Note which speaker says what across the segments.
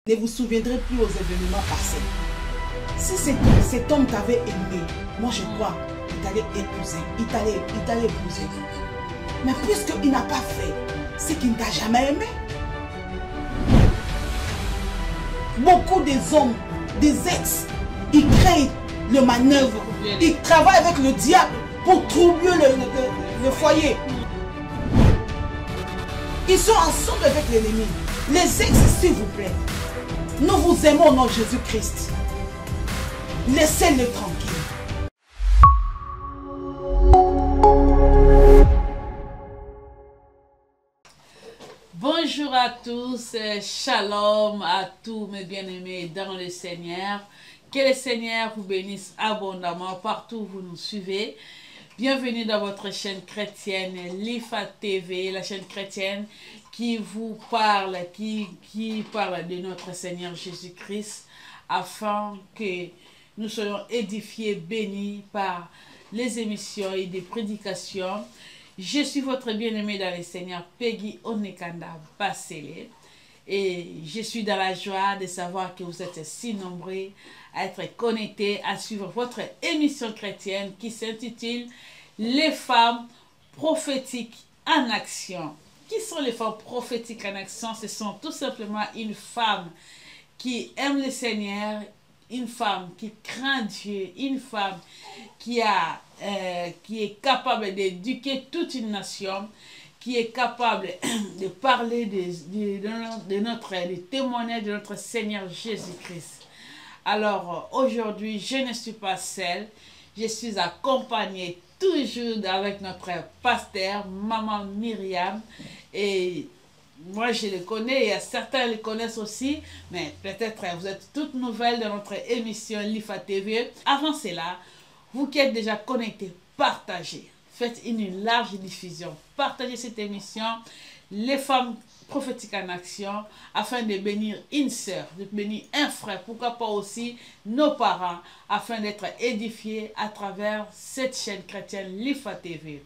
Speaker 1: Ne vous souviendrez plus aux événements passés. Si cet homme t'avait aimé, moi je crois qu'il t'allait épouser. Il t'allait épouser. Mais puisqu'il n'a pas fait, c'est qu'il ne t'a jamais aimé. Beaucoup des hommes, des ex, ils créent le manœuvre. Ils travaillent avec le diable pour troubler le foyer. Ils sont ensemble avec l'ennemi. Les ex, s'il vous plaît, nous vous aimons au nom de Jésus-Christ. Laissez-le tranquille.
Speaker 2: Bonjour à tous, shalom à tous mes bien-aimés dans le Seigneur. Que le Seigneur vous bénisse abondamment partout où vous nous suivez. Bienvenue dans votre chaîne chrétienne Lifa TV, la chaîne chrétienne qui vous parle, qui parle de notre Seigneur Jésus-Christ, afin que nous soyons édifiés, bénis par les émissions et des prédications. Je suis votre bien-aimé dans le Seigneur, Peggy Onekanda Basele, et je suis dans la joie de savoir que vous êtes si nombreux à être connectés, à suivre votre émission chrétienne qui s'intitule Les femmes prophétiques en action. Qui sont les femmes prophétiques en action? Ce sont tout simplement une femme qui aime le Seigneur, une femme qui craint Dieu, une femme qui est capable d'éduquer toute une nation, qui est capable de parler de témoigner de notre Seigneur Jésus-Christ. Alors aujourd'hui, je ne suis pas seule, je suis accompagnée toujours avec notre pasteur, Maman Myriam, et moi je le connais, et certains le connaissent aussi, mais peut-être vous êtes toutes nouvelles dans notre émission Lifa TV. Avant cela, vous qui êtes déjà connectés, partagez, faites une large diffusion, partagez cette émission, les femmes prophétiques en action, afin de bénir une sœur, de bénir un frère, pourquoi pas aussi nos parents, afin d'être édifiés à travers cette chaîne chrétienne Lifa TV.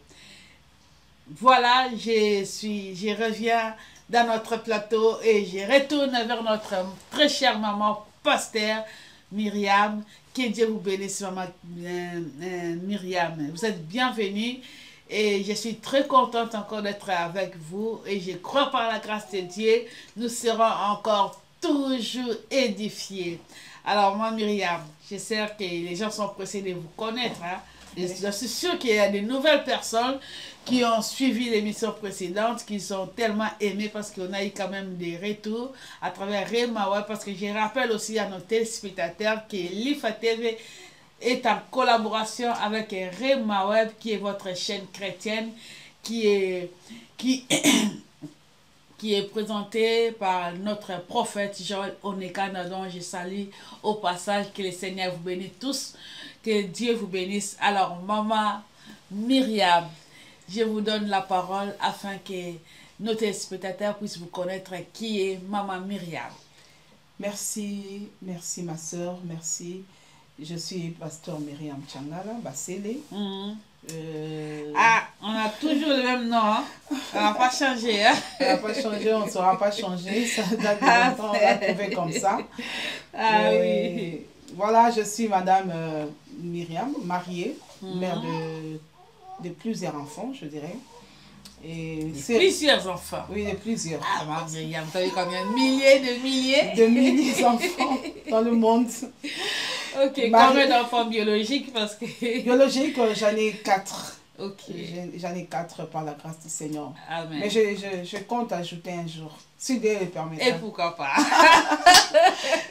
Speaker 2: Voilà, je reviens dans notre plateau et je retourne vers notre très chère maman pasteur Myriam. Que Dieu vous bénisse, maman Myriam. Vous êtes bienvenue et je suis très contente encore d'être avec vous, et je crois par la grâce de Dieu, nous serons encore toujours édifiés. Alors moi Myriam, j'espère que les gens sont pressés de vous connaître, hein. Je suis sûre qu'il y a de nouvelles personnes qui ont suivi l'émission précédente, qui sont tellement aimées, parce qu'on a eu quand même des retours à travers Rema Web, parce que je rappelle aussi à nos téléspectateurs que Lifa TV est en collaboration avec Rema Web, qui est votre chaîne chrétienne, qui est présentée par notre prophète Joël Onekanda, dont je salue au passage. Que le Seigneur vous bénisse tous, que Dieu vous bénisse. Alors maman Myriam, je vous donne la parole afin que nos téléspectateurs puissent vous connaître. Qui est maman Myriam?
Speaker 1: Merci ma soeur, merci. Je suis pasteur Myriam Changala Basele.
Speaker 2: Ah, on a toujours le même nom, hein? On n'a pas changé, hein?
Speaker 1: On n'a pas changé, on ne saura pas changer. Ça date de longtemps, on l'a trouvé comme ça.
Speaker 2: Ah oui.
Speaker 1: Voilà, je suis madame Myriam, mariée, mère de plusieurs enfants, je dirais. Et
Speaker 2: plusieurs enfants?
Speaker 1: Oui, de plusieurs.
Speaker 2: Ah, maman Myriam, vous avez combien? Milliers de milliers?
Speaker 1: De milliers d'enfants dans le monde.
Speaker 2: Ok, combien d'enfants biologiques? Parce que...
Speaker 1: Biologiques, j'en ai 4.
Speaker 2: Ok.
Speaker 1: J'en ai 4 par la grâce du Seigneur.
Speaker 2: Amen.
Speaker 1: Mais je compte ajouter un jour, si Dieu le permet.
Speaker 2: Et pourquoi pas?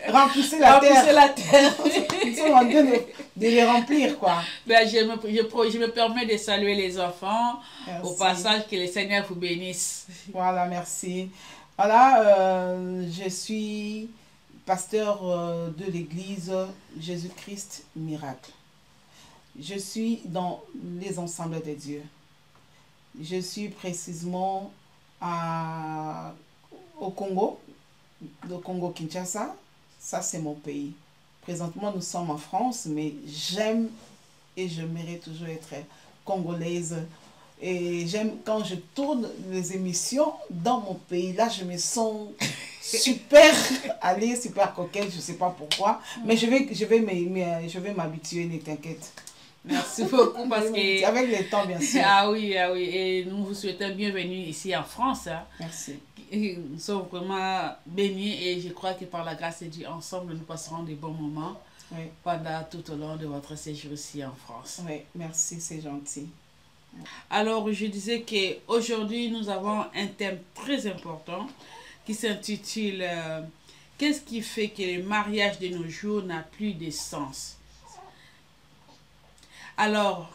Speaker 1: Remplissez la terre.
Speaker 2: Remplissez la terre.
Speaker 1: Ils sont en train de les remplir, quoi.
Speaker 2: Ben, je me permets de saluer les enfants.
Speaker 1: Merci.
Speaker 2: Au passage, que le Seigneur vous bénisse.
Speaker 1: Voilà, merci. Voilà, je suis pasteur de l'église Jésus-Christ Miracle. Je suis dans les ensembles de Dieu. Je suis précisément au Congo, le Congo-Kinshasa. Ça, c'est mon pays. Présentement, nous sommes en France, mais j'aime et je mérite toujours être congolaise Et j'aime quand je tourne les émissions dans mon pays. Là, je me sens super allée, super coquette, je ne sais pas pourquoi. Mais je vais m'habituer, ne t'inquiète.
Speaker 2: Merci beaucoup parce que...
Speaker 1: Avec le temps, bien sûr.
Speaker 2: Ah oui, ah oui. Et nous vous souhaitons bienvenue ici en France. Hein.
Speaker 1: Merci.
Speaker 2: Et nous sommes vraiment bénis et je crois que par la grâce de Dieu, ensemble, nous passerons des bons moments pendant tout au long de votre séjour ici en France.
Speaker 1: Oui, merci, c'est gentil.
Speaker 2: Alors, je disais qu'aujourd'hui, nous avons un thème très important qui s'intitule « Qu'est-ce qui fait que le mariage de nos jours n'a plus de sens ?» Alors,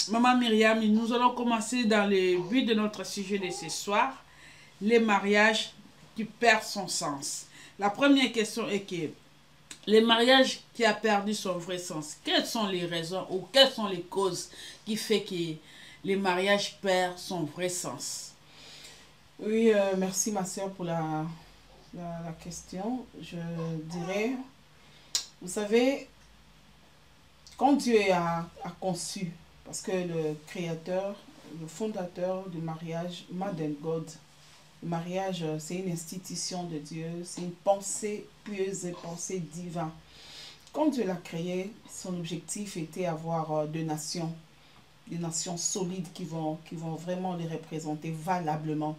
Speaker 2: Maman Myriam, nous allons commencer dans le but de notre sujet de ce soir, les mariages qui perdent son sens. La première question est que le mariage qui a perdu son vrai sens, quelles sont les raisons ou quelles sont les causes qui font que le mariage perd son vrai sens?
Speaker 1: Oui, merci ma soeur pour la question. Je dirais, vous savez, quand Dieu a conçu, parce que le créateur, le fondateur du mariage, Man and God, le mariage, c'est une institution de Dieu, c'est une pensée pieuse, une pensée divine. Quand Dieu l'a créé, son objectif était avoir des nations solides qui vont vraiment les représenter valablement.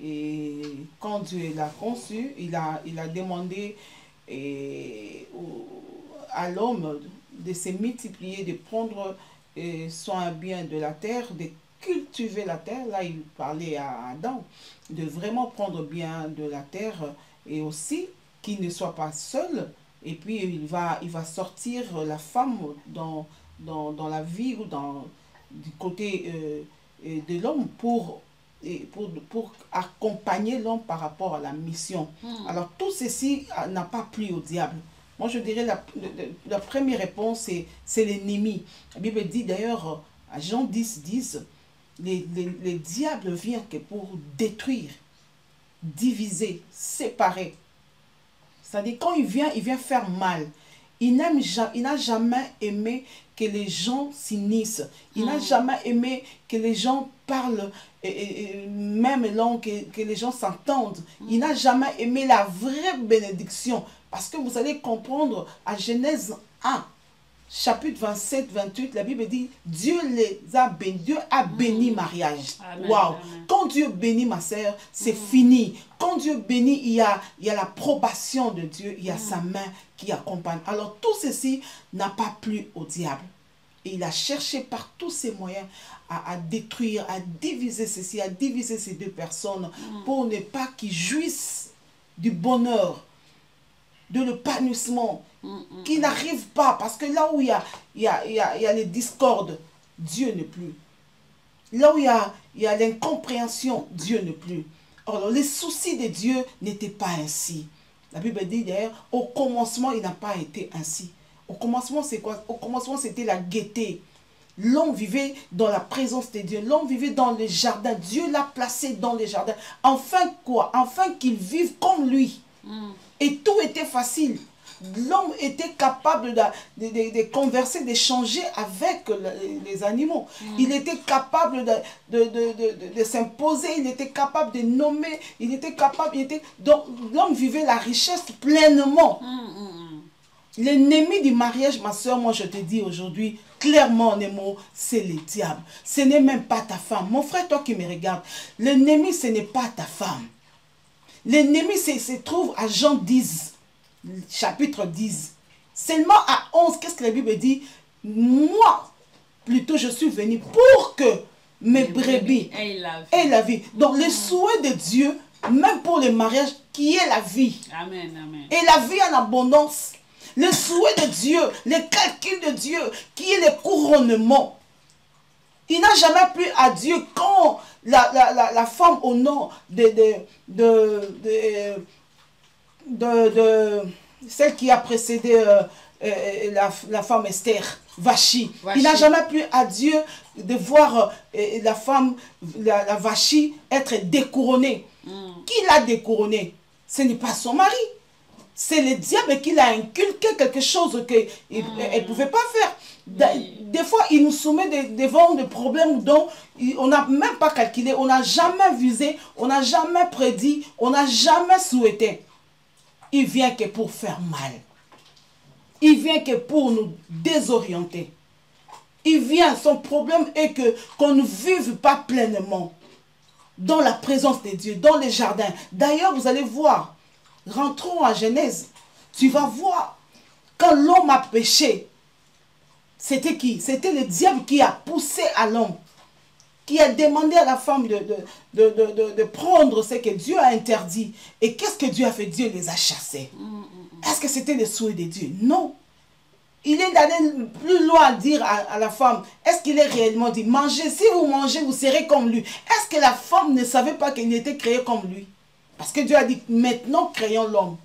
Speaker 1: Et quand Dieu l'a conçu, il a demandé à l'homme de se multiplier, de prendre soin bien de la terre, de cultiver la terre. Là, il parlait à Adam, de vraiment prendre bien de la terre et aussi qu'il ne soit pas seul. Et puis, il va sortir la femme dans la vie ou du côté de l'homme pour accompagner l'homme par rapport à la mission. Alors, tout ceci n'a pas plu au diable. Moi, je dirais la première réponse, c'est l'ennemi. La Bible dit d'ailleurs, à Jean 10, les diables viennent que pour détruire, diviser, séparer. C'est-à-dire, quand il vient faire mal. Il n'a jamais aimé que les gens s'unissent. Il n'a jamais aimé que les gens parlent même langue, que les gens s'entendent. Il n'a jamais aimé la vraie bénédiction. Parce que vous allez comprendre, à Genèse 1, chapitre 27-28, la Bible dit, Dieu les a bénis, Dieu a béni mariage. Waouh! Quand Dieu bénit ma sœur, c'est fini. Quand Dieu bénit, il y a l'approbation de Dieu, il y a sa main qui accompagne. Alors tout ceci n'a pas plu au diable. Et il a cherché par tous ses moyens à détruire, à diviser ceci, à diviser ces deux personnes pour ne pas qu'ils jouissent du bonheur, de l'épanouissement, qui n'arrive pas, parce que là où il y a les discordes, Dieu n'est plus. Là où il y a l'incompréhension, Dieu n'est plus. Alors, les soucis de Dieu n'étaient pas ainsi. La Bible dit d'ailleurs, au commencement, il n'a pas été ainsi. Au commencement, c'est quoi? Au commencement, c'était la gaieté. L'homme vivait dans la présence de Dieu. L'homme vivait dans les jardins. Dieu l'a placé dans les jardins. Enfin quoi? Enfin qu'il vive comme lui. Et tout était facile. L'homme était capable de converser, d'échanger avec les animaux. Il était capable de s'imposer, il était capable de nommer, il était capable... Donc l'homme vivait la richesse pleinement. L'ennemi du mariage, ma soeur, moi je te dis aujourd'hui, clairement en un mot, c'est le diable. Ce n'est même pas ta femme. Mon frère, toi qui me regardes, l'ennemi ce n'est pas ta femme. L'ennemi se trouve à Jean 10, chapitre 10. Seulement à 11, qu'est-ce que la Bible dit? Moi, plutôt, je suis venu pour que mes brebis aient la vie. Donc, le souhait de Dieu, même pour le mariage, qui est la vie.
Speaker 2: Amen, amen.
Speaker 1: Et la vie en abondance. Le souhait de Dieu, le calcul de Dieu, qui est le couronnement. Il n'a jamais plu à Dieu quand la femme au nom de celle qui a précédé la femme Esther, Vachi. Il n'a jamais plu à Dieu de voir la femme, la Vachi, être découronnée. Qui l'a découronnée? Ce n'est pas son mari. C'est le diable qui l'a inculqué quelque chose qu'elle ne pouvait pas faire. Des fois, il nous soumet devant des problèmes dont on n'a même pas calculé, on n'a jamais visé, on n'a jamais prédit, on n'a jamais souhaité. Il vient que pour faire mal. Il vient que pour nous désorienter. Il vient, son problème est que qu'on ne vive pas pleinement dans la présence de Dieu, dans les jardins. D'ailleurs, vous allez voir, rentrons à Genèse, tu vas voir, quand l'homme a péché, c'était qui? C'était le diable qui a poussé à l'homme, qui a demandé à la femme de prendre ce que Dieu a interdit. Et qu'est-ce que Dieu a fait? Dieu les a chassés. Est-ce que c'était le souhait de Dieu? Non. Il est allé plus loin à dire à la femme, est-ce qu'il est réellement dit, mangez, si vous mangez, vous serez comme lui. Est-ce que la femme ne savait pas qu'il était créé comme lui? Parce que Dieu a dit, maintenant créons l'homme.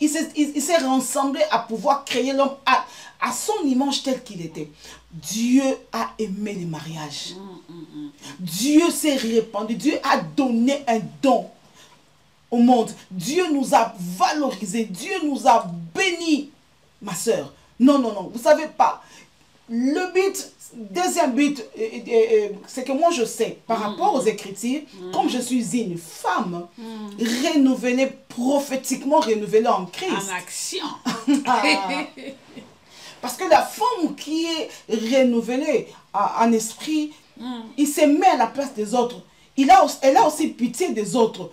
Speaker 1: Il s'est rassemblé à pouvoir créer l'homme à son image tel qu'il était. Dieu a aimé le mariage. Dieu s'est répandu. Dieu a donné un don au monde. Dieu nous a valorisés. Dieu nous a bénis, ma soeur. Non, non, non. Vous ne savez pas. Le but, deuxième but, c'est que moi je sais, par rapport aux Écritures, comme je suis une femme, renouvelée, prophétiquement renouvelée en Christ.
Speaker 2: En action.
Speaker 1: Parce que la femme qui est renouvelée en esprit, il se met à la place des autres. Elle a aussi pitié des autres.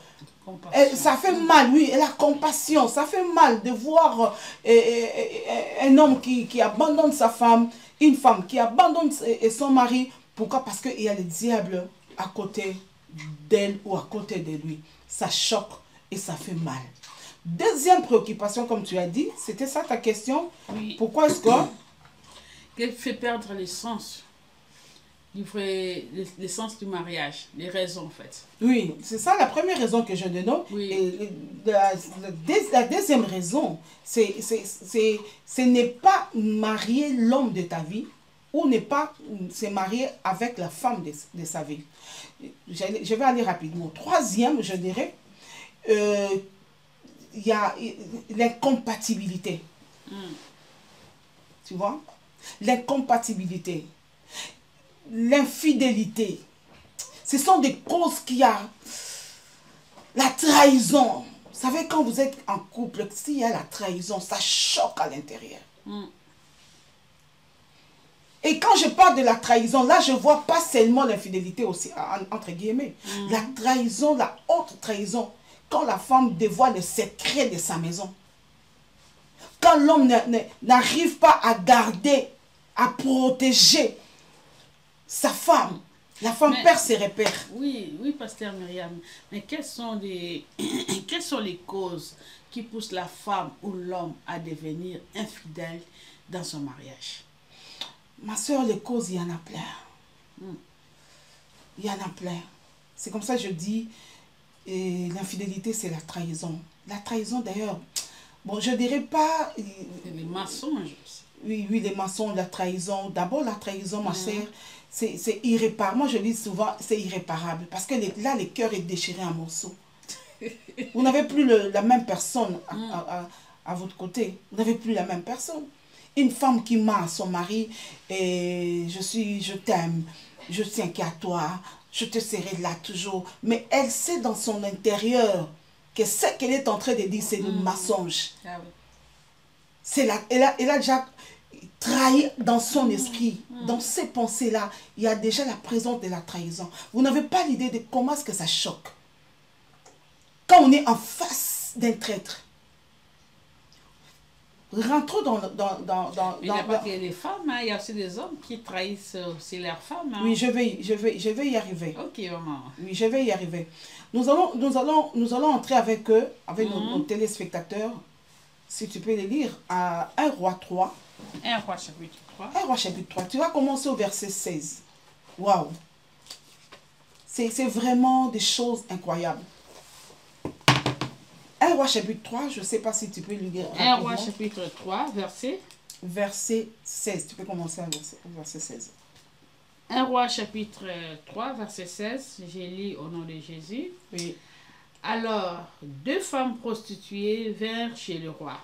Speaker 1: Ça fait mal, oui, elle a compassion. Ça fait mal de voir un homme qui abandonne sa femme, une femme qui abandonne son mari. Pourquoi? Parce qu'il y a le diable à côté d'elle ou à côté de lui. Ça choque et ça fait mal. Deuxième préoccupation, comme tu as dit, c'était ça ta question.
Speaker 2: Oui.
Speaker 1: Pourquoi est-ce que...
Speaker 2: Qu'elle fait perdre l'essence l'essence du mariage, les raisons en fait.
Speaker 1: Oui, c'est ça la première raison que je donne.
Speaker 2: Oui.
Speaker 1: Et la deuxième raison, ce n'est pas marier l'homme de ta vie ou ne pas se marier avec la femme de sa vie. Je vais aller rapidement. Troisième, je dirais, il y a l'incompatibilité. Tu vois? L'incompatibilité. L'infidélité. Ce sont des causes qui a la trahison. Vous savez, quand vous êtes en couple, s'il y a la trahison, ça choque à l'intérieur. Et quand je parle de la trahison, là, je ne vois pas seulement l'infidélité aussi, entre guillemets. La trahison, la haute trahison, quand la femme dévoile le secret de sa maison. Quand l'homme n'arrive pas à garder, à protéger sa femme, la femme perd ses repères.
Speaker 2: Oui, oui, pasteur Myriam. Mais quelles sont les causes qui poussent la femme ou l'homme à devenir infidèle dans son mariage?
Speaker 1: Ma soeur, les causes, il y en a plein. Il y en a plein. C'est comme ça que je dis, l'infidélité, c'est la trahison. La trahison, d'ailleurs, bon, je ne dirais pas...
Speaker 2: Les mensonges aussi.
Speaker 1: Oui, oui, les mensonges, la trahison. D'abord, la trahison, ma soeur, c'est irréparable. Moi, je dis souvent, c'est irréparable. Parce que là, le cœur est déchiré en morceaux. Vous n'avez plus la même personne à votre côté. Vous n'avez plus la même personne. Une femme qui ment à son mari, et je t'aime, je tiens qu'à toi, je te serai là toujours. Mais elle sait dans son intérieur que ce qu'elle est en train de dire, c'est le mensonge.
Speaker 2: Ah oui.
Speaker 1: Elle a déjà trahi dans son esprit, dans ses pensées-là. Il y a déjà la présence de la trahison. Vous n'avez pas l'idée de comment est-ce que ça choque. Quand on est en face d'un traître. Rentrons dans
Speaker 2: il n'y a pas que les femmes, hein, il y a aussi des hommes qui trahissent aussi leurs femmes. Hein.
Speaker 1: Oui, je vais y arriver.
Speaker 2: Ok, maman.
Speaker 1: Oui, je vais y arriver. Nous allons entrer avec eux, avec nos téléspectateurs, si tu peux les lire, à 1 Roi 3.
Speaker 2: 1 Roi chapitre 3.
Speaker 1: 1 Roi chapitre 3. Tu vas commencer au verset 16. Waouh! C'est vraiment des choses incroyables. 1 Roi chapitre 3, je ne sais pas si tu peux le lire.
Speaker 2: 1 Roi chapitre 3,
Speaker 1: verset 16. Tu peux commencer au verset 16.
Speaker 2: 1 Roi chapitre 3, verset 16. J'ai lu au nom de Jésus.
Speaker 1: Oui.
Speaker 2: Alors, deux femmes prostituées vinrent chez le roi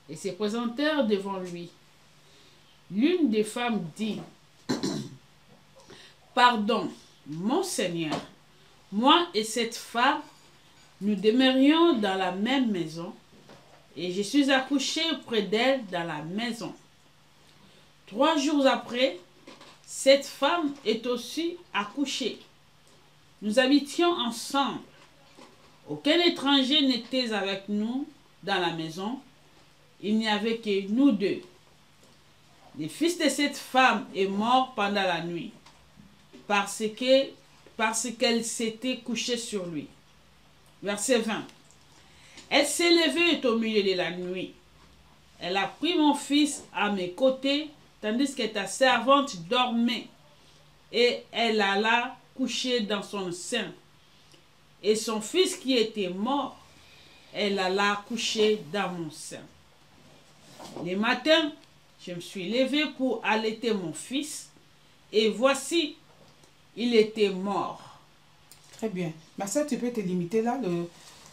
Speaker 2: et se présentèrent devant lui. L'une des femmes dit, « Pardon, mon Seigneur, moi et cette femme, nous demeurions dans la même maison, et je suis accouchée près d'elle dans la maison. 3 jours après, cette femme est aussi accouchée. Nous habitions ensemble. Aucun étranger n'était avec nous dans la maison. Il n'y avait que nous deux. Le fils de cette femme est mort pendant la nuit, parce qu'elle s'était couchée sur lui. » Verset 20. Elle s'est levée au milieu de la nuit. Elle a pris mon fils à mes côtés, tandis que ta servante dormait, et elle alla coucher dans son sein. Et son fils qui était mort, elle alla coucher dans mon sein. Le matin, je me suis levée pour allaiter mon fils, et voici, il était mort.
Speaker 1: Très bien. Marcel, tu peux te limiter là.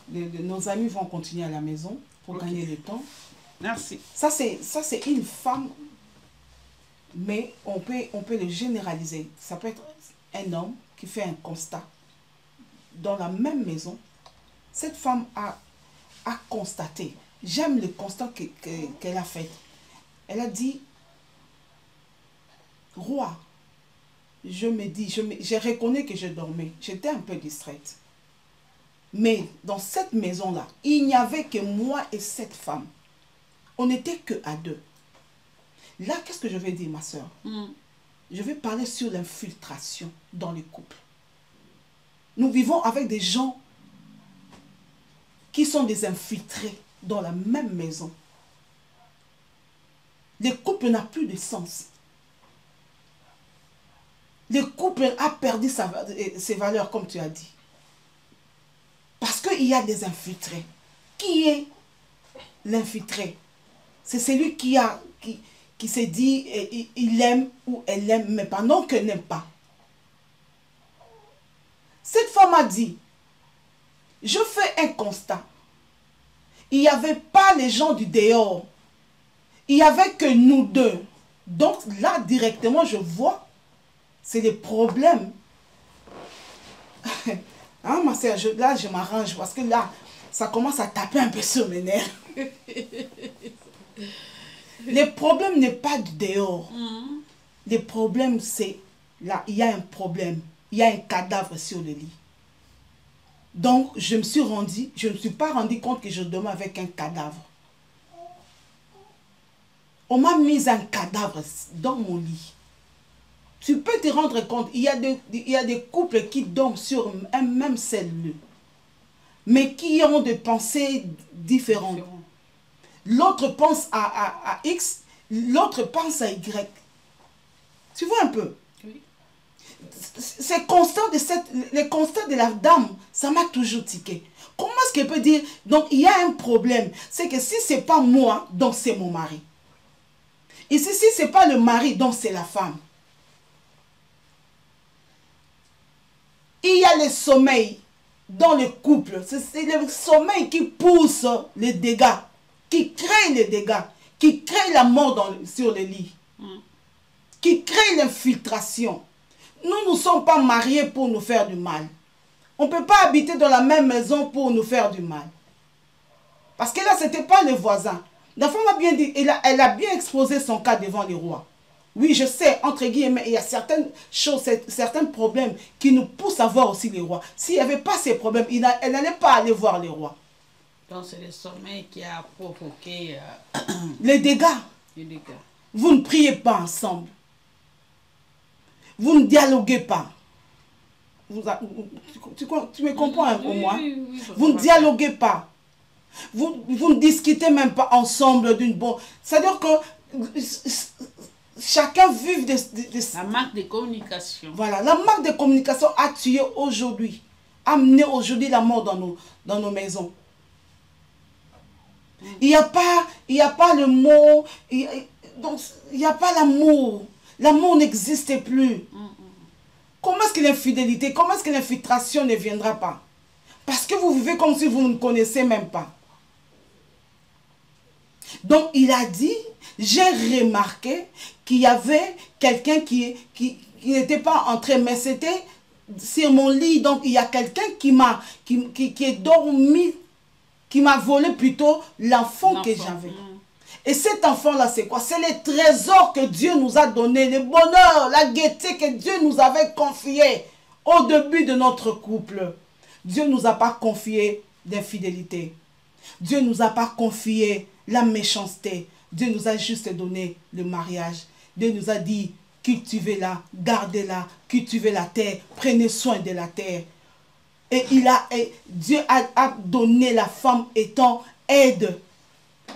Speaker 1: Nos amis vont continuer à la maison pour gagner le temps.
Speaker 2: Merci.
Speaker 1: Ça, c'est une femme, mais on peut le généraliser. Ça peut être un homme qui fait un constat. Dans la même maison, cette femme a constaté. J'aime le constat qu'elle a fait. Elle a dit, « Roi, je reconnais que je dormais. J'étais un peu distraite. Mais dans cette maison-là, il n'y avait que moi et cette femme. On n'était que à deux. » Là, qu'est-ce que je vais dire, ma soeur? Je vais parler sur l'infiltration dans les couples. Nous vivons avec des gens qui sont des infiltrés dans la même maison. Le couple n'a plus de sens. Le couple a perdu ses valeurs, comme tu as dit. Parce qu'il y a des infiltrés. Qui est l'infiltré? C'est celui qui s'est dit, il aime ou elle aime, mais pendant qu'elle n'aime pas. Cette femme a dit, je fais un constat. Il n'y avait pas les gens du dehors. Il n'y avait que nous deux. Donc là, directement, je vois, c'est les problèmes. Hein, ma soeur, là, je m'arrange parce que là, ça commence à taper un peu sur mes nerfs. Le problème n'est pas du dehors. Le problème, c'est là, il y a un problème. Il y a un cadavre sur le lit. Donc, je ne me suis pas rendu compte que je dormais avec un cadavre. On m'a mis un cadavre dans mon lit. Tu peux te rendre compte, il y a des couples qui dorment sur un même cellule, mais qui ont des pensées différentes. L'autre pense à X, l'autre pense à Y. Tu vois un peu? Oui. Le constat de la dame, ça m'a toujours tiqué. Comment est-ce qu'elle peut dire, donc il y a un problème, c'est que si ce n'est pas moi, donc c'est mon mari. Et si ce n'est pas le mari, donc c'est la femme. Il y a le sommeil dans le couple. C'est le sommeil qui pousse les dégâts, qui crée les dégâts, qui crée la mort sur le lit, qui crée l'infiltration. Nous ne sommes pas mariés pour nous faire du mal. On ne peut pas habiter dans la même maison pour nous faire du mal. Parce que là, ce n'était pas le voisin. La femme a bien dit, elle a bien exposé son cas devant les rois. Oui, je sais, entre guillemets, il y a certaines choses, certains problèmes qui nous poussent à voir aussi les rois. S'il n'y avait pas ces problèmes, elle n'allait pas aller voir les rois.
Speaker 2: Donc c'est le sommeil qui a provoqué
Speaker 1: les dégâts. Vous ne priez pas ensemble. Vous ne dialoguez pas. Tu me comprends au moins? Oui, vous ne dialoguez pas. Vous ne discutez même pas ensemble d'une bonne... C'est-à-dire que chacun vive
Speaker 2: la marque de communication.
Speaker 1: Voilà, la marque de communication a tué aujourd'hui, a amené aujourd'hui la mort dans nos maisons. Il n'y a pas le mot, donc il n'y a pas l'amour. L'amour n'existe plus. Comment est-ce que l'infidélité, comment est-ce que l'infiltration ne viendra pas? Parce que vous vivez comme si vous ne connaissez même pas. Donc, il a dit, j'ai remarqué qu'il y avait quelqu'un qui n'était pas entré, mais c'était sur mon lit. Donc, il y a quelqu'un qui est dormi, qui m'a volé plutôt l'enfant que j'avais. Et cet enfant-là, c'est quoi? C'est les trésors que Dieu nous a donnés, le bonheur, la gaieté que Dieu nous avait confié au début de notre couple. Dieu ne nous a pas confié d'infidélité. Dieu ne nous a pas confié la méchanceté. Dieu nous a juste donné le mariage. Dieu nous a dit, cultivez-la, gardez-la, cultivez la terre, prenez soin de la terre. Et Dieu a donné la femme étant aide.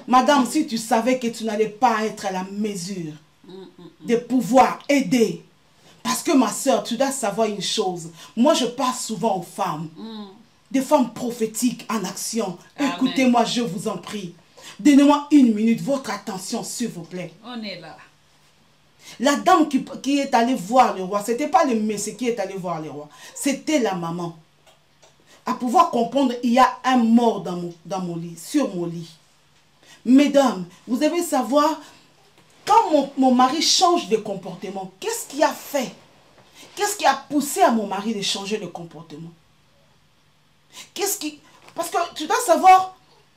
Speaker 1: Madame, si tu savais que tu n'allais pas être à la mesure de pouvoir aider. Parce que ma soeur, tu dois savoir une chose. Moi, je parle souvent aux femmes. Des femmes prophétiques en action. Écoutez-moi, je vous en prie. Donnez-moi une minute, votre attention, s'il vous plaît.
Speaker 2: On est là.
Speaker 1: La dame qui est allée voir le roi, ce n'était pas le monsieur qui est allé voir le roi. C'était la maman. À pouvoir comprendre, il y a un mort dans mon lit, sur mon lit. Mesdames, vous devez savoir, quand mon mari change de comportement, qu'est-ce qui a fait? Qu'est-ce qui a poussé à mon mari de changer de comportement? Parce que tu dois savoir,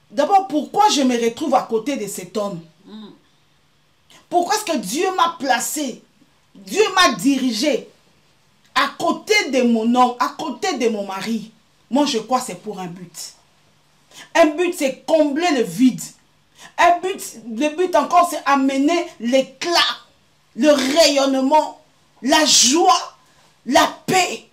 Speaker 1: d'abord, pourquoi je me retrouve à côté de cet homme? Pourquoi est-ce que Dieu m'a placé? Dieu m'a dirigé à côté de mon homme, à côté de mon mari. Moi, je crois que c'est pour un but. Un but, c'est combler le vide. Le but encore, c'est amener l'éclat, le rayonnement, la joie, la paix,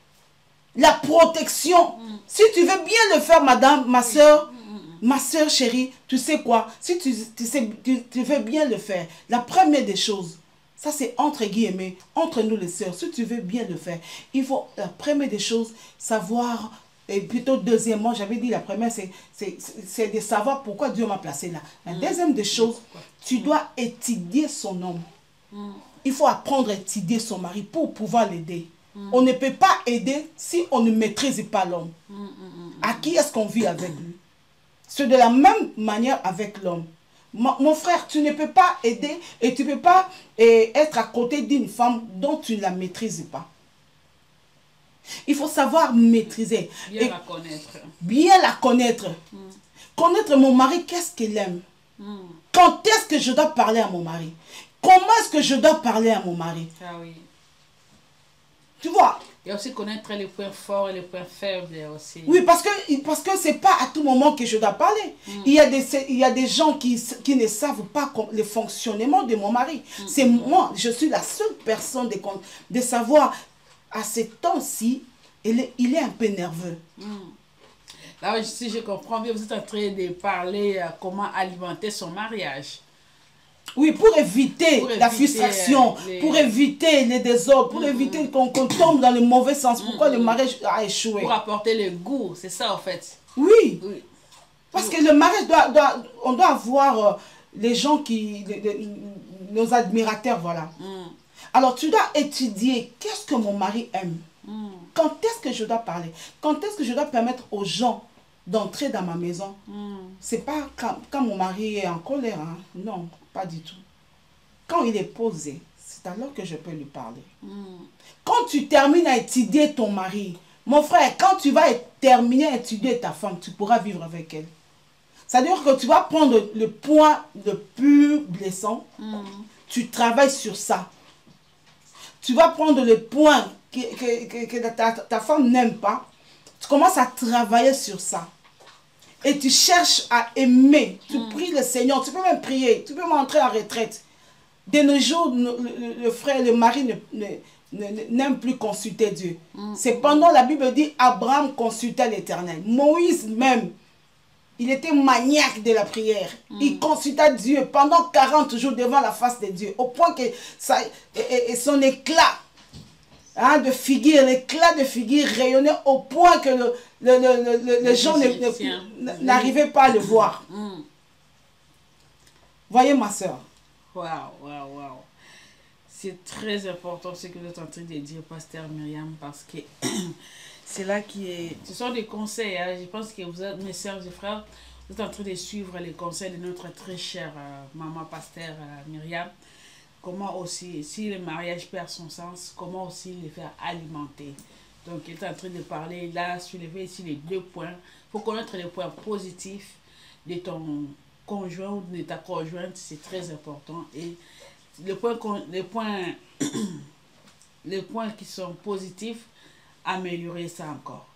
Speaker 1: la protection. Si tu veux bien le faire, madame, ma soeur chérie, tu sais quoi? Si tu veux bien le faire, la première des choses, ça c'est entre guillemets, entre nous les sœurs, si tu veux bien le faire, il faut, la première des choses, savoir. Et plutôt deuxièmement, j'avais dit la première, c'est de savoir pourquoi Dieu m'a placé là. La deuxième des choses, tu dois étudier son homme. Il faut apprendre à étudier son mari pour pouvoir l'aider. On ne peut pas aider si on ne maîtrise pas l'homme. À qui est-ce qu'on vit avec lui? C'est de la même manière avec l'homme. Mon frère, tu ne peux pas aider et tu ne peux pas être à côté d'une femme dont tu ne la maîtrises pas. Il faut savoir maîtriser.
Speaker 2: Bien la connaître.
Speaker 1: Bien la connaître. Connaître mon mari, qu'est-ce qu'il aime. Quand est-ce que je dois parler à mon mari? Comment est-ce que je dois parler à mon mari?
Speaker 2: Ah oui.
Speaker 1: Tu vois?
Speaker 2: Et aussi connaître les points forts et les points faibles aussi.
Speaker 1: Oui, parce que c'est pas à tout moment que je dois parler. Il y a des gens qui ne savent pas le fonctionnement de mon mari. C'est moi, je suis la seule personne de savoir. À ce temps-ci, il est un peu nerveux.
Speaker 2: Là, si je comprends bien, vous êtes en train de parler comment alimenter son mariage.
Speaker 1: Oui, pour éviter la frustration, pour éviter les désordres, pour éviter qu'on tombe dans le mauvais sens. Pourquoi le mariage a échoué?
Speaker 2: Pour apporter le goût, c'est ça en fait.
Speaker 1: Oui. Parce que le mariage, on doit avoir les gens nos admirateurs, voilà. Alors, tu dois étudier qu'est-ce que mon mari aime. Quand est-ce que je dois parler? Quand est-ce que je dois permettre aux gens d'entrer dans ma maison? C'est pas quand mon mari est en colère. Hein? Non, pas du tout. Quand il est posé, c'est alors que je peux lui parler. Quand tu termines à étudier ton mari, mon frère, quand tu vas terminer à étudier ta femme, tu pourras vivre avec elle. C'est-à-dire que tu vas prendre le point le plus blessant, tu travailles sur ça. Tu vas prendre le point que ta femme n'aime pas. Tu commences à travailler sur ça. Et tu cherches à aimer. Tu pries le Seigneur. Tu peux même prier. Tu peux même entrer en retraite. De nos jours, le mari n'aime plus consulter Dieu. Cependant, la Bible dit Abraham consultait l'Éternel. Moïse même, il était maniaque de la prière. Il consulta Dieu pendant 40 jours devant la face de Dieu. Au point que son éclat de figure, l'éclat de figure rayonnait au point que les gens n'arrivaient pas à le voir. Voyez ma soeur.
Speaker 2: Waouh. C'est très important ce que vous êtes en train de dire, Pasteur Myriam, parce que C'est là qui est... Ce sont des conseils. Hein. Je pense que vous êtes, mes sœurs et frères, vous êtes en train de suivre les conseils de notre très chère maman pasteur Myriam. Comment aussi, si le mariage perd son sens, comment aussi les faire alimenter. Donc, il est en train de parler, là, soulever ici les 2 points. Il faut connaître les points positifs de ton conjoint ou de ta conjointe, c'est très important. Et les points qui sont positifs, améliorer ça encore.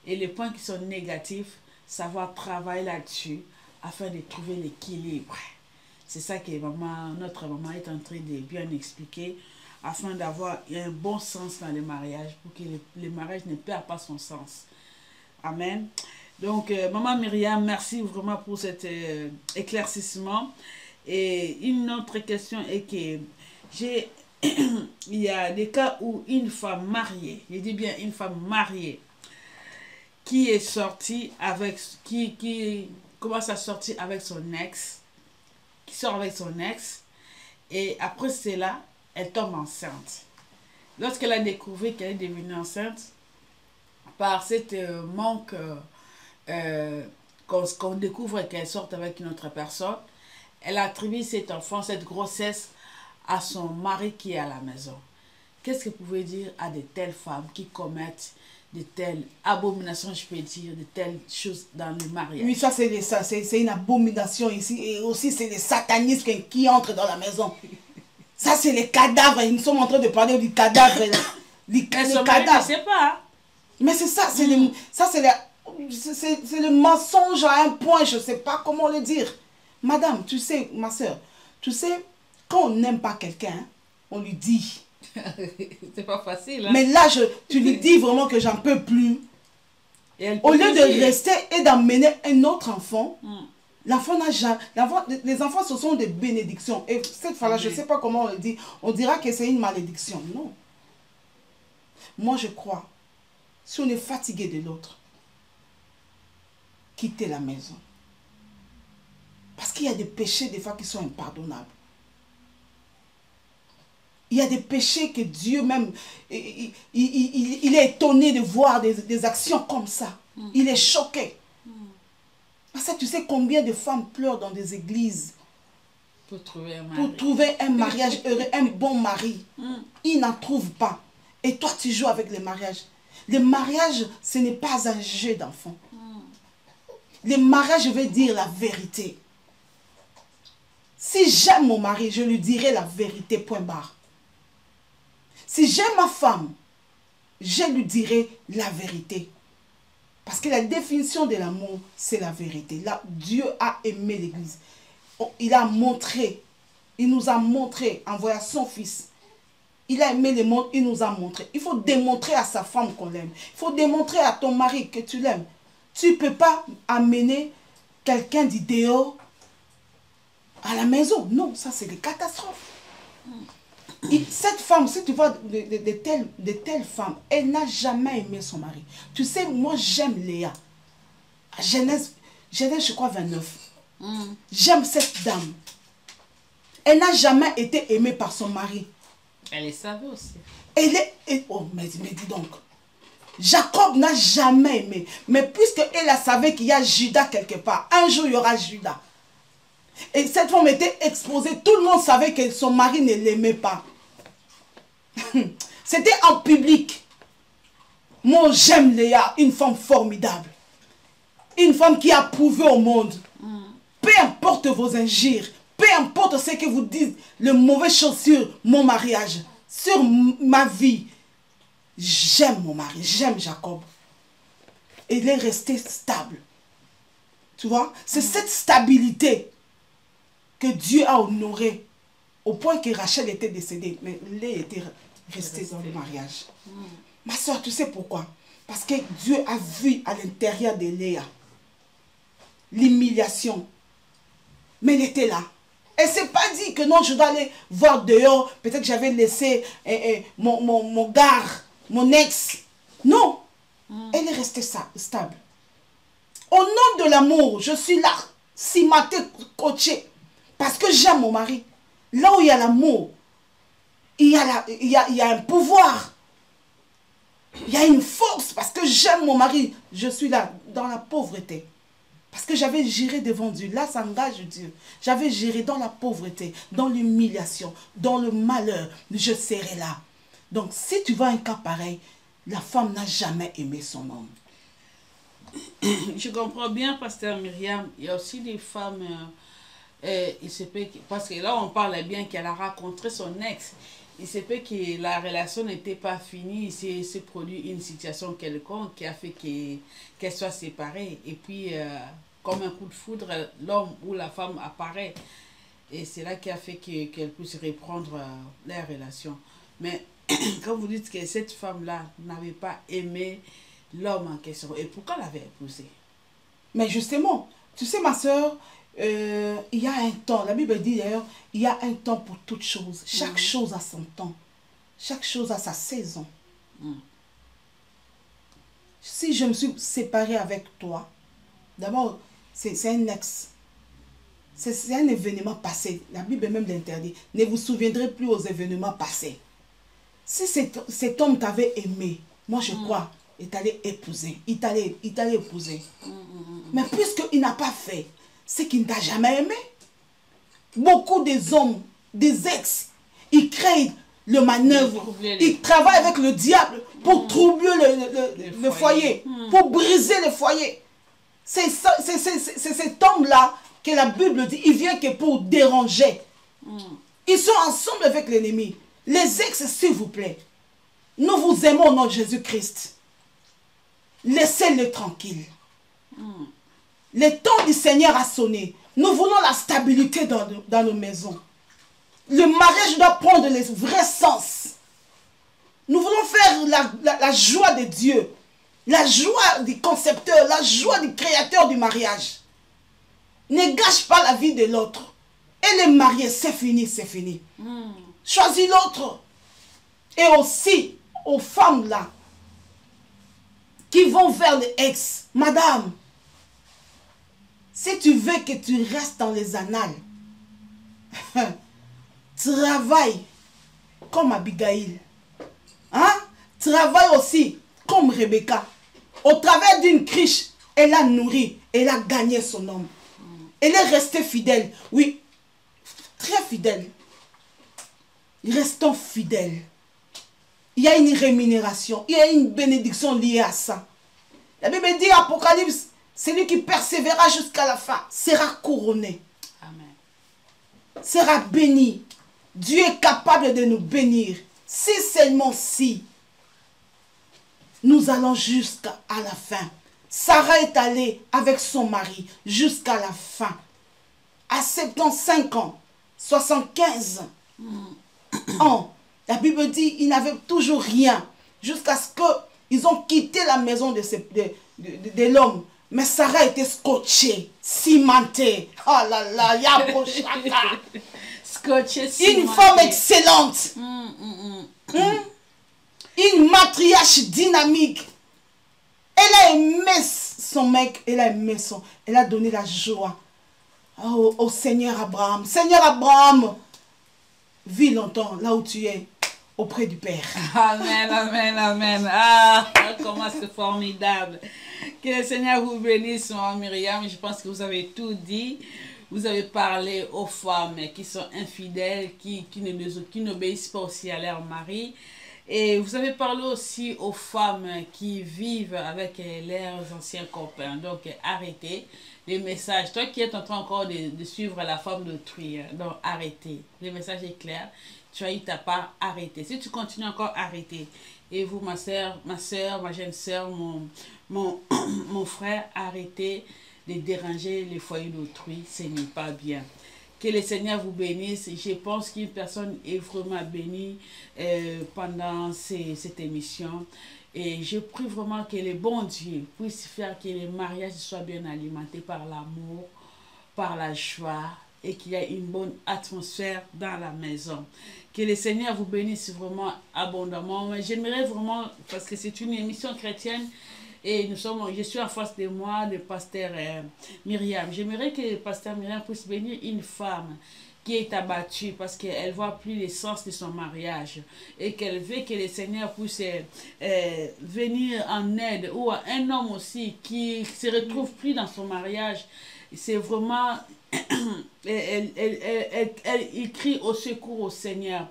Speaker 2: Et les points qui sont négatifs, savoir travailler là-dessus afin de trouver l'équilibre. C'est ça que notre maman est en train de bien expliquer afin d'avoir un bon sens dans le mariage pour que le mariage ne perde pas son sens. Amen. Donc, maman Myriam, merci vraiment pour cet éclaircissement. Et une autre question est que il y a des cas où une femme mariée, je dis bien une femme mariée, qui est sortie avec, qui commence à sortir avec son ex, qui sort avec son ex, et après cela, elle tombe enceinte. Lorsqu'elle a découvert qu'elle est devenue enceinte, par cette manque qu'on découvre qu'elle sort avec une autre personne, elle attribue cet enfant, cette grossesse, à son mari qui est à la maison. Qu'est-ce que vous pouvez dire à de telles femmes qui commettent de telles abominations, je peux dire, de telles choses dans le mariage?
Speaker 1: Oui, ça c'est une abomination ici. Et aussi c'est les satanistes qui entrent dans la maison. Ça c'est les cadavres. Nous sommes en train de parler du cadavre. Les cadavres.
Speaker 2: Je ne sais pas.
Speaker 1: Mais c'est ça, c'est le mensonge à un point, je ne sais pas comment le dire. Madame, tu sais, ma soeur, tu sais, quand on n'aime pas quelqu'un, on lui dit.
Speaker 2: C'est pas facile. Hein?
Speaker 1: Mais là, tu lui dis vraiment que j'en peux plus. Au lieu de rester et d'emmener un autre enfant, l'enfant n'a jamais... Les enfants, ce sont des bénédictions. Et cette fois-là, je ne sais pas comment on le dit. On dira que c'est une malédiction. Non. Moi, je crois, si on est fatigué de l'autre, quittez la maison. Parce qu'il y a des péchés, des fois, qui sont impardonnables. Il y a des péchés que Dieu même, il est étonné de voir des actions comme ça. Il est choqué. Parce que tu sais combien de femmes pleurent dans des églises
Speaker 2: pour trouver un
Speaker 1: mariage heureux, un bon mari. Ils n'en trouvent pas. Et toi, tu joues avec les mariages. Le mariage, ce n'est pas un jeu d'enfant. Le mariage, je veux dire la vérité. Si j'aime mon mari, je lui dirai la vérité, point barre. Si j'aime ma femme, je lui dirai la vérité. Parce que la définition de l'amour, c'est la vérité. Là, Dieu a aimé l'Église. Il a montré, il nous a montré, en voyant son fils. Il a aimé le monde, il nous a montré. Il faut démontrer à sa femme qu'on l'aime. Il faut démontrer à ton mari que tu l'aimes. Tu ne peux pas amener quelqu'un d'idéal à la maison. Non, ça c'est des catastrophes. Cette femme, si tu vois de telles femmes, elle n'a jamais aimé son mari. Tu sais, moi j'aime Léa. Genèse, je crois 29. J'aime cette dame. Elle n'a jamais été aimée par son mari.
Speaker 2: Elle est savée aussi.
Speaker 1: Oh, mais dis donc. Jacob n'a jamais aimé. Mais puisqu'elle a savait qu'il y a Judas quelque part, un jour il y aura Judas. Et cette femme était exposée. Tout le monde savait que son mari ne l'aimait pas. C'était en public. Moi, j'aime Léa, une femme formidable. Une femme qui a prouvé au monde. Peu importe vos injures, peu importe ce que vous dites, le mauvais chose sur mon mariage, sur ma vie. J'aime mon mari, j'aime Jacob. Et il est resté stable. Tu vois, c'est cette stabilité que Dieu a honorée au point que Rachel était décédée, mais Léa était restée dans le mariage. Ma soeur, tu sais pourquoi? Parce que Dieu a vu à l'intérieur de Léa l'humiliation. Mais elle était là. Elle ne s'est pas dit que non, je dois aller voir dehors. Peut-être que j'avais laissé mon gars, mon ex. Non. Elle est restée stable. Au nom de l'amour, je suis là, cimentée, coachée. Parce que j'aime mon mari. Là où il y a l'amour, il y a un pouvoir. Il y a une force parce que j'aime mon mari. Je suis là, dans la pauvreté. Parce que j'avais géré devant Dieu. Là, ça engage Dieu. J'avais géré dans la pauvreté, dans l'humiliation, dans le malheur. Je serai là. Donc, si tu vois un cas pareil, la femme n'a jamais aimé son homme.
Speaker 2: Je comprends bien, pasteur Myriam. Il y a aussi des femmes, il se peut parce que là, on parle bien qu'elle a rencontré son ex. Il se peut que la relation n'était pas finie. Il s'est produit une situation quelconque qui a fait qu'elle soit séparée. Et puis, comme un coup de foudre, l'homme ou la femme apparaît. Et c'est là qui a fait qu'elle puisse reprendre leur relation. Mais quand vous dites que cette femme-là n'avait pas aimé l'homme en question, et pourquoi l'avait épousé?
Speaker 1: Mais justement, tu sais ma soeur, il y a un temps, la Bible dit d'ailleurs, il y a un temps pour toute chose. Chaque chose a son temps. Chaque chose a sa saison. Si je me suis séparée avec toi, d'abord, c'est un ex. C'est un événement passé. La Bible même l'interdit. Ne vous souviendrez plus aux événements passés. Si cet homme t'avait aimé, moi je crois, il t'allait épouser. Il t'allait épouser. Mais puisqu'il n'a pas fait, c'est qu'il ne t'a jamais aimé. Beaucoup des hommes, des ex, ils créent le manœuvre. Ils travaillent avec le diable pour troubler le foyer, pour briser le foyer. C'est cet homme-là que la Bible dit, il vient que pour déranger. Ils sont ensemble avec l'ennemi. Les ex, s'il vous plaît, nous vous aimons au nom de Jésus-Christ. Laissez-le tranquille. Le temps du Seigneur a sonné. Nous voulons la stabilité dans nos maisons. Le mariage doit prendre le vrai sens. Nous voulons faire la joie de Dieu. La joie du concepteur, la joie du créateur du mariage. Ne gâche pas la vie de l'autre. Et les mariés, c'est fini, c'est fini. Choisis l'autre. Et aussi, aux femmes là, qui vont vers les ex. Madame, si tu veux que tu restes dans les annales, travaille comme Abigail. Hein? Travaille aussi comme Rebecca. Au travers d'une cruche, elle a nourri, elle a gagné son homme. Elle est restée fidèle. Oui, très fidèle. Restons fidèles. Il y a une rémunération, il y a une bénédiction liée à ça. La Bible dit, Apocalypse, celui qui persévérera jusqu'à la fin sera couronné.
Speaker 2: Amen.
Speaker 1: Sera béni. Dieu est capable de nous bénir. Si seulement si nous allons jusqu'à la fin. Sarah est allée avec son mari jusqu'à la fin. À 75 ans, 75 ans, la Bible dit qu'ils n'avaient toujours rien. Jusqu'à ce qu'ils ont quitté la maison de l'homme. Mais Sarah était scotchée, cimentée. Oh là là, Yaboshaka.
Speaker 2: Scotchée, cimentée.
Speaker 1: Une femme excellente. Une matriarche dynamique. Elle a aimé son mec, elle a aimé elle a donné la joie au Seigneur Abraham. Seigneur Abraham, vis longtemps là où tu es, auprès du Père.
Speaker 2: Amen, amen, amen. Ah, comment c'est formidable. Que le Seigneur vous bénisse, Maman Myriam. Je pense que vous avez tout dit. Vous avez parlé aux femmes qui sont infidèles, qui n'obéissent pas aussi à leur mari. Et vous avez parlé aussi aux femmes qui vivent avec leurs anciens copains. Donc, arrêtez les messages. Toi qui es en train encore de suivre la femme d'autrui, donc arrêtez. Le message est clair. Tu as eu ta part, arrêtez. Si tu continues encore, arrêtez. Et vous, ma soeur, ma jeune soeur, mon frère, arrêtez de déranger les foyers d'autrui. Ce n'est pas bien. Que le Seigneur vous bénisse. Je pense qu'une personne est vraiment bénie pendant cette émission. Et je prie vraiment que le bon Dieu puisse faire que les mariages soient bien alimentés par l'amour, par la joie et qu'il y ait une bonne atmosphère dans la maison. Que le Seigneur vous bénisse vraiment abondamment. J'aimerais vraiment, parce que c'est une émission chrétienne, Et je suis en face de moi, le pasteur Myriam. J'aimerais que le pasteur Myriam puisse bénir une femme qui est abattue parce qu'elle voit plus l'essence de son mariage et qu'elle veut que le Seigneur puisse venir en aide, ou à un homme aussi qui se retrouve plus dans son mariage. C'est vraiment il crie au secours au Seigneur.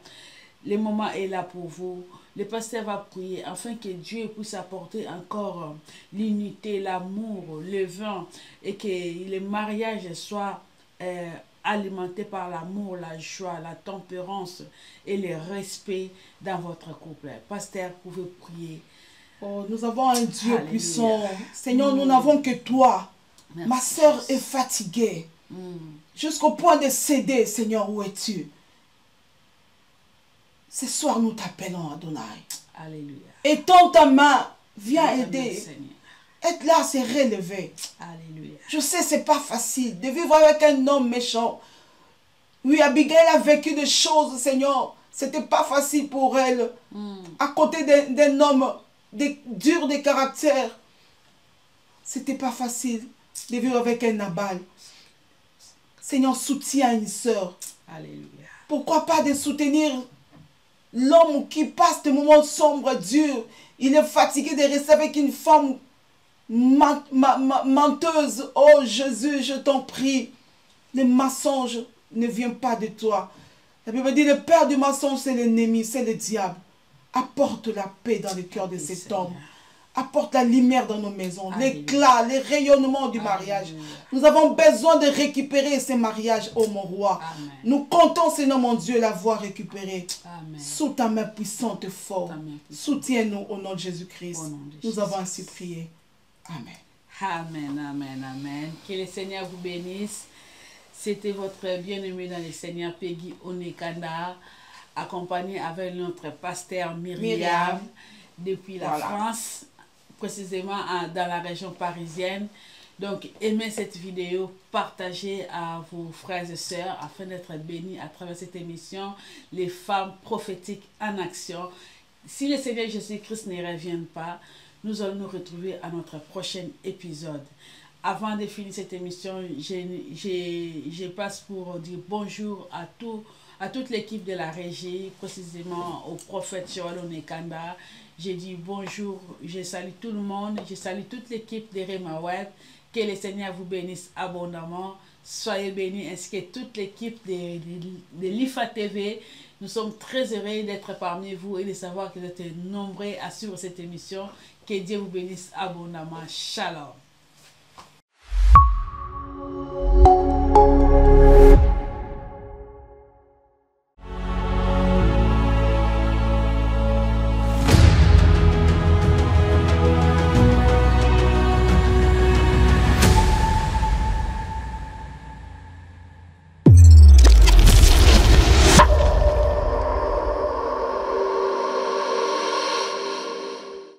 Speaker 2: Le moment est là pour vous. Le pasteur va prier afin que Dieu puisse apporter encore l'unité, l'amour, le vin, et que le mariage soit alimenté par l'amour, la joie, la tempérance et le respect dans votre couple. Pasteur, vous pouvez prier.
Speaker 1: Oh, nous avons un Dieu
Speaker 2: Alléluia.
Speaker 1: puissant. Seigneur, nous n'avons que toi.
Speaker 2: Merci.
Speaker 1: Ma sœur est fatiguée. Jusqu'au point de céder. Seigneur, où es-tu? Ce soir, nous t'appelons, Adonai.
Speaker 2: Alléluia.
Speaker 1: Étends ta main. Viens aider.
Speaker 2: Seigneur.
Speaker 1: Être là, c'est relever.
Speaker 2: Alléluia.
Speaker 1: Je sais, c'est pas facile de vivre avec un homme méchant. Oui, Abigail a vécu des choses, Seigneur. C'était pas facile pour elle. À côté d'un homme dur de caractère. C'était pas facile de vivre avec un Nabal. Seigneur, soutiens une sœur.
Speaker 2: Alléluia.
Speaker 1: Pourquoi pas de soutenir l'homme qui passe des moments sombres, durs. Il est fatigué de rester avec une femme menteuse. Oh Jésus, je t'en prie. Le mensonge ne vient pas de toi. La Bible dit, le père du mensonge, c'est l'ennemi, c'est le diable. Apporte la paix dans le cœur de cet homme. Apporte la lumière dans nos maisons, l'éclat, le rayonnement du mariage. Nous avons besoin de récupérer ces mariages, oh mon roi.
Speaker 2: Amen.
Speaker 1: Nous comptons, Seigneur mon Dieu, l'avoir récupéré.
Speaker 2: Amen.
Speaker 1: Sous ta main puissante et forte. Soutiens-nous au nom de Jésus-Christ. Nous avons ainsi prié. Amen.
Speaker 2: Amen, amen, amen. Que le Seigneur vous bénisse. C'était votre bien-aimé dans le Seigneur, Peggy Onekanda, accompagné avec notre pasteur Myriam depuis la France, précisément dans la région parisienne. Donc, aimez cette vidéo, partagez à vos frères et sœurs afin d'être bénis à travers cette émission, les femmes prophétiques en action. Si le Seigneur Jésus-Christ ne revient pas, nous allons nous retrouver à notre prochain épisode. Avant de finir cette émission, je passe pour dire bonjour à toute l'équipe de la régie, précisément au prophète Joël Onekanda. Je dis bonjour, je salue tout le monde, je salue toute l'équipe de Rema Web. Que le Seigneur vous bénisse abondamment. Soyez bénis, ainsi que toute l'équipe de l'IFA TV. Nous sommes très heureux d'être parmi vous et de savoir que vous êtes nombreux à suivre cette émission. Que Dieu vous bénisse abondamment. Shalom.